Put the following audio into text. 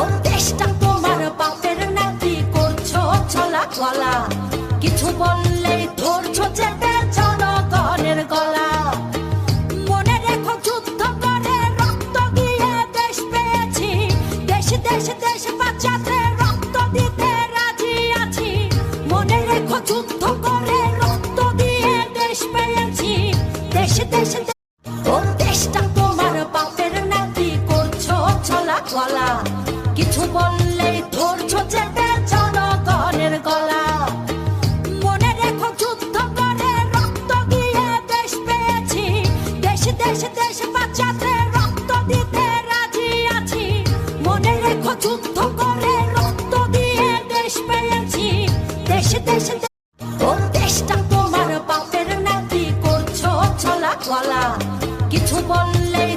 ও দেশটা তোমার বাপের নাতি, করছো চলা গলা, কিছু বললেই ধরছো চেপে জনগণের গলা। মনে রেখো যুদ্ধ করে রক্ত দিয়ে দেশ পেয়েছি, দেশ দেশ দেশ বাঁচাতে রক্ত দিতে রাজি আছি। মনে রেখো যুদ্ধ করে রক্ত দিয়ে দেশ পেয়েছি, দেশ দেশ ও দেশটা তোমার বাপের নাতি, করছো চলা গলা, কিছু বললেই ধরছো চেপে জনগণের গলা। মনে রেখো যুদ্ধ করে রক্ত দিয়ে দেশ পেয়েছি, দেশ দেশ দেশ বাঁচাতে রক্ত দিতে রাজি আছি। মনে রেখো যুদ্ধ করে রক্ত দিয়ে দেশ পেয়েছি, দেশ দেশ ও দেশটা তোমার বাপের নাতি, করছো চলা গলা, কিছু বললেই